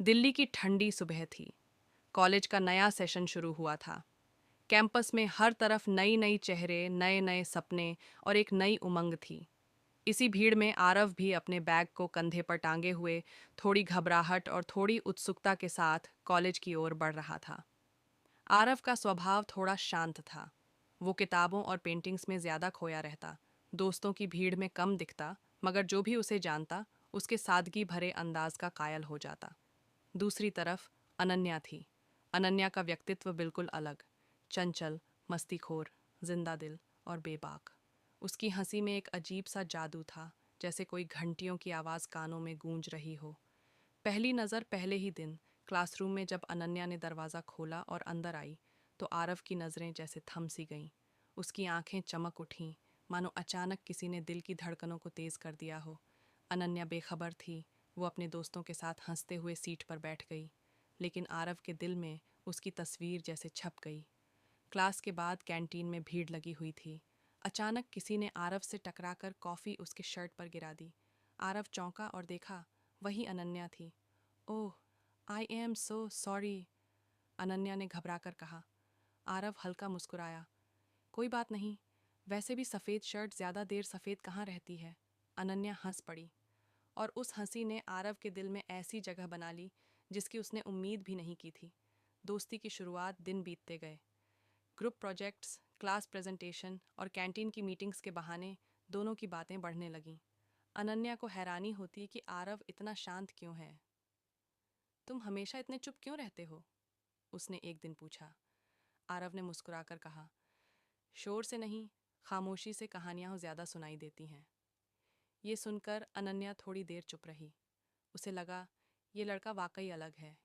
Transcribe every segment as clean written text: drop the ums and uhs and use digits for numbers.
दिल्ली की ठंडी सुबह थी। कॉलेज का नया सेशन शुरू हुआ था। कैंपस में हर तरफ नई नई चेहरे, नए नए सपने और एक नई उमंग थी। इसी भीड़ में आरव भी अपने बैग को कंधे पर टांगे हुए, थोड़ी घबराहट और थोड़ी उत्सुकता के साथ कॉलेज की ओर बढ़ रहा था। आरव का स्वभाव थोड़ा शांत था। वो किताबों और पेंटिंग्स में ज्यादा खोया रहता, दोस्तों की भीड़ में कम दिखता, मगर जो भी उसे जानता उसके सादगी भरे अंदाज का कायल हो जाता। दूसरी तरफ अनन्या थी। अनन्या का व्यक्तित्व बिल्कुल अलग, चंचल, मस्तीखोर, जिंदा दिल और बेबाक। उसकी हंसी में एक अजीब सा जादू था, जैसे कोई घंटियों की आवाज़ कानों में गूंज रही हो। पहली नज़र पहले ही दिन क्लासरूम में जब अनन्या ने दरवाज़ा खोला और अंदर आई, तो आरव की नज़रें जैसे थम सी गईं। उसकी आंखें चमक उठीं, मानो अचानक किसी ने दिल की धड़कनों को तेज़ कर दिया हो। अनन्या बेखबर थी। वो अपने दोस्तों के साथ हंसते हुए सीट पर बैठ गई, लेकिन आरव के दिल में उसकी तस्वीर जैसे छप गई। क्लास के बाद कैंटीन में भीड़ लगी हुई थी। अचानक किसी ने आरव से टकराकर कॉफ़ी उसके शर्ट पर गिरा दी। आरव चौंका और देखा, वही अनन्या थी। Oh, I am so sorry, Ananya ने घबराकर कहा। आरव हल्का मुस्कुराया। कोई बात नहीं, वैसे भी सफ़ेद शर्ट ज़्यादा देर सफ़ेद कहाँ रहती है। अनन्या हंस पड़ी, और उस हंसी ने आरव के दिल में ऐसी जगह बना ली जिसकी उसने उम्मीद भी नहीं की थी। दोस्ती की शुरुआत दिन बीतते गए। ग्रुप प्रोजेक्ट्स, क्लास प्रेजेंटेशन और कैंटीन की मीटिंग्स के बहाने दोनों की बातें बढ़ने लगीं। अनन्या को हैरानी होती कि आरव इतना शांत क्यों है। तुम हमेशा इतने चुप क्यों रहते हो, उसने एक दिन पूछा। आरव ने मुस्कुराकर कहा, शोर से नहीं, खामोशी से कहानियाँ ज़्यादा सुनाई देती हैं। ये सुनकर अनन्या थोड़ी देर चुप रही। उसे लगा, ये लड़का वाकई अलग है।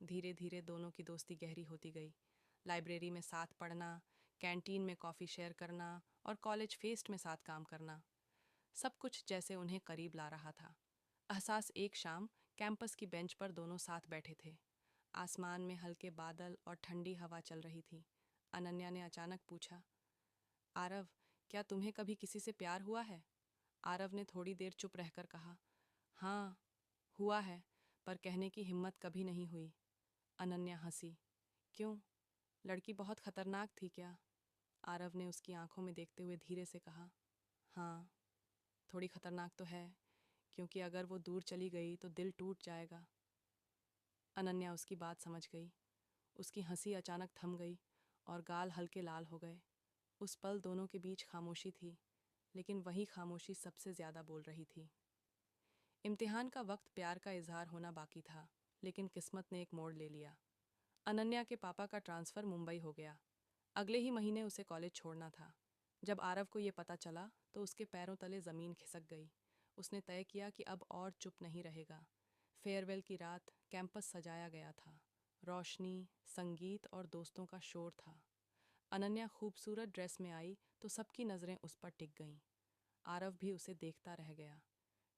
धीरे धीरे दोनों की दोस्ती गहरी होती गई। लाइब्रेरी में साथ पढ़ना, कैंटीन में कॉफ़ी शेयर करना और कॉलेज फेस्ट में साथ काम करना, सब कुछ जैसे उन्हें करीब ला रहा था। एहसास एक शाम कैंपस की बेंच पर दोनों साथ बैठे थे। आसमान में हल्के बादल और ठंडी हवा चल रही थी। अनन्या ने अचानक पूछा, आरव, क्या तुम्हें कभी किसी से प्यार हुआ है? आरव ने थोड़ी देर चुप रहकर कहा, हाँ, हुआ है, पर कहने की हिम्मत कभी नहीं हुई। अनन्या हंसी। क्यों? लड़की बहुत खतरनाक थी क्या? आरव ने उसकी आंखों में देखते हुए धीरे से कहा, हाँ, थोड़ी खतरनाक तो है, क्योंकि अगर वो दूर चली गई तो दिल टूट जाएगा। अनन्या उसकी बात समझ गई। उसकी हंसी अचानक थम गई और गाल हल्के लाल हो गए। उस पल दोनों के बीच खामोशी थी, लेकिन वही खामोशी सबसे ज़्यादा बोल रही थी। इम्तिहान का वक्त प्यार का इजहार होना बाकी था, लेकिन किस्मत ने एक मोड़ ले लिया। अनन्या के पापा का ट्रांसफ़र मुंबई हो गया। अगले ही महीने उसे कॉलेज छोड़ना था। जब आरव को ये पता चला तो उसके पैरों तले ज़मीन खिसक गई। उसने तय किया कि अब और चुप नहीं रहेगा। फेयरवेल की रात, कैंपस सजाया गया था। रोशनी, संगीत और दोस्तों का शोर था। अनन्या खूबसूरत ड्रेस में आई तो सबकी नज़रें उस पर टिक गईं। आरव भी उसे देखता रह गया।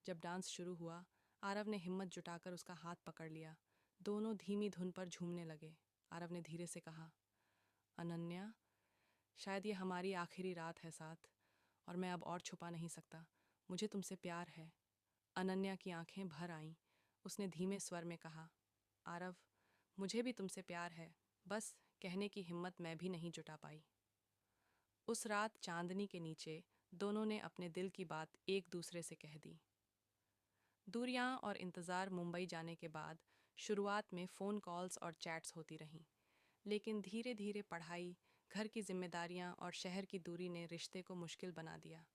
जब डांस शुरू हुआ, आरव ने हिम्मत जुटाकर उसका हाथ पकड़ लिया। दोनों धीमी धुन पर झूमने लगे। आरव ने धीरे से कहा, अनन्या, शायद ये हमारी आखिरी रात है साथ, और मैं अब और छुपा नहीं सकता। मुझे तुमसे प्यार है। अनन्या की आंखें भर आईं। उसने धीमे स्वर में कहा, आरव, मुझे भी तुमसे प्यार है, बस कहने की हिम्मत मैं भी नहीं जुटा पाई। उस रात चांदनी के नीचे दोनों ने अपने दिल की बात एक दूसरे से कह दी। दूरियां और इंतज़ार मुंबई जाने के बाद शुरुआत में फ़ोन कॉल्स और चैट्स होती रहीं, लेकिन धीरे धीरे पढ़ाई, घर की जिम्मेदारियां और शहर की दूरी ने रिश्ते को मुश्किल बना दिया।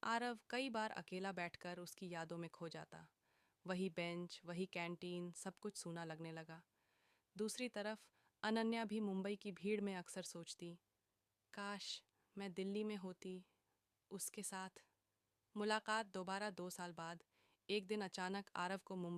आरव कई बार अकेला बैठकर उसकी यादों में खो जाता। वही बेंच, वही कैंटीन, सब कुछ सूना लगने लगा। दूसरी तरफ अनन्या भी मुंबई की भीड़ में अक्सर सोचती, काश मैं दिल्ली में होती, उसके साथ। मुलाकात दोबारा 2 साल बाद। एक दिन अचानक आरव को मुंबई